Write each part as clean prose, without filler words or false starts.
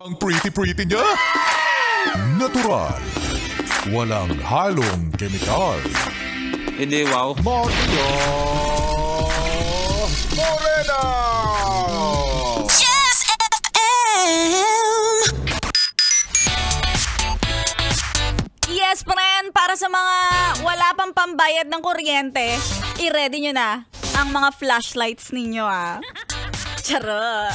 Ang pretty-pretty niya. Natural. Walang halong kemikal. Hindi, wow. Maria Morena! Yes FM! Yes, friend! Para sa mga wala pang pambayad ng kuryente, i-ready nyo na ang mga flashlights ninyo, ah. Charot!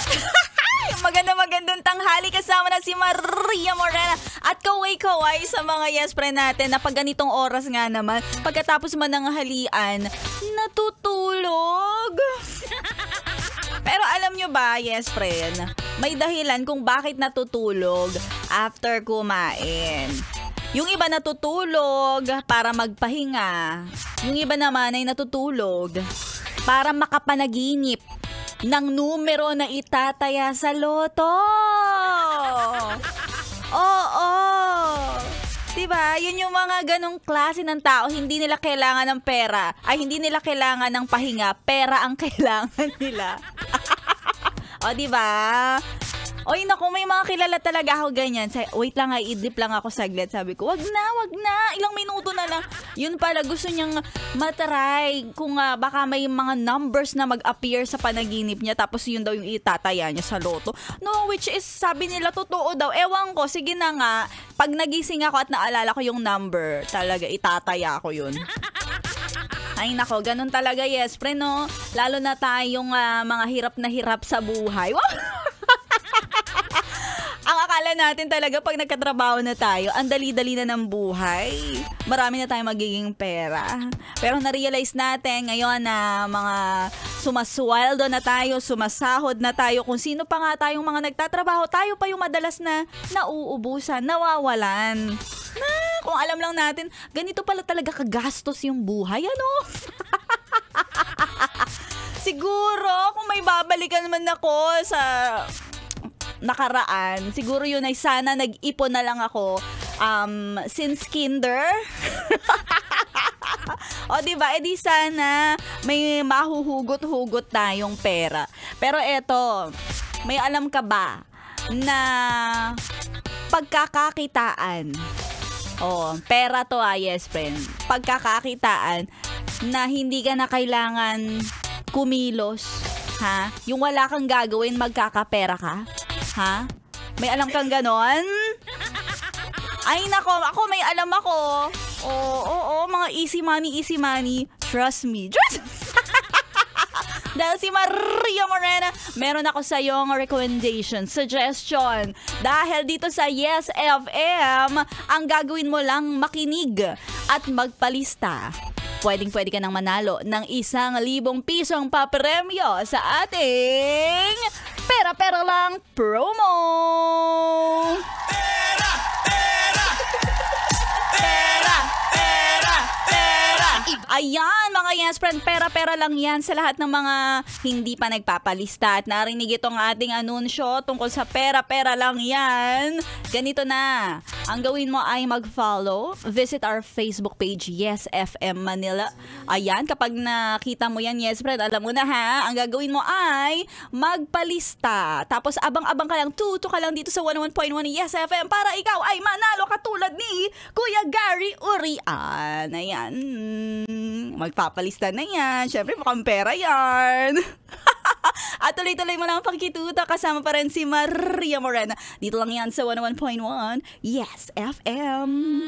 Magandang tanghali, kasama na si Maria Morena at kaway-kaway sa mga yes friend natin na pag ganitong oras nga naman, pagkatapos man ng halian, natutulog. Pero alam nyo ba, yes friend, may dahilan kung bakit natutulog after kumain. Yung iba natutulog para magpahinga. Yung iba naman ay natutulog para makapanaginip ng numero na itataya sa loto. Oo. Diba? Yun yung mga ganong klase ng tao. Hindi nila kailangan ng pera. Ay, hindi nila kailangan ng pahinga. Pera ang kailangan nila. O, diba? Oy, naku, may mga kilala talaga ako ganyan. Wait lang, i-dip lang ako saglit. Sabi ko, wag na. Ilang minuto na lang. Yun pala, gusto niyang matry kung baka may mga numbers na mag-appear sa panaginip niya. Tapos yun daw yung itataya niya sa loto. No, which is, sabi nila, totoo daw. Ewan ko, sige na nga. Pag nagising ako at naalala ko yung number, talaga itataya ko yun. Ay nako, ganun talaga, yes, friend, no? Lalo na tayong mga hirap na hirap sa buhay. Ang akala natin talaga pag nagkatrabaho na tayo, ang dali-dali na ng buhay. Marami na tayong magiging pera. Pero na-realize natin ngayon na mga sumasweldo na tayo, sumasahod na tayo, kung sino pa nga tayong mga nagtatrabaho, tayo pa yung madalas na nauubusan, nawawalan. Na, kung alam lang natin, ganito pala talaga kagastos yung buhay, ano? Siguro, kung may babalikan naman ako sa nakaraan, siguro yun ay sana nag-ipon na lang ako since kinder. O diba, edi sana may mahuhugot-hugot tayong pera. Pero eto, may alam ka ba na pagkakakitaan, pera to yes friend, pagkakakitaan na hindi ka na kailangan kumilos, ha? Yung wala kang gagawin, magkakapera ka. Ha? May alam kang ganon? Ay nako, ako may alam ako. Oo, mga easy money. Trust me. Dahil si Maria Morena, meron ako sa iyong recommendation, suggestion. Dahil dito sa Yes FM, ang gagawin mo lang makinig at magpalista. Pwedeng-pwede ka nang manalo ng 1,000 pisong papremyo sa ating Pera-Pera Lang promo! Pera! Ayan, mga yes friend, pera-pera lang yan sa lahat ng mga hindi pa nagpapalista at narinig itong ating anunsyo tungkol sa pera-pera lang yan. Ganito na, ang gawin mo ay mag-follow, visit our Facebook page, Yes FM Manila. Ayan, kapag nakita mo yan, yes friend, alam mo na ha, ang gagawin mo ay magpalista. Tapos abang-abang ka lang, tuto ka lang dito sa 101.1 Yes FM para ikaw ay manalo katulad ni Kuya Gary Urian. Ayan, magpapalista na yan. Syempre, mukhang pera yan. At tuloy-tuloy mo lang ang pagkituta. Kasama pa rin si Maria Morena. Dito lang yan sa 101.1 Yes FM.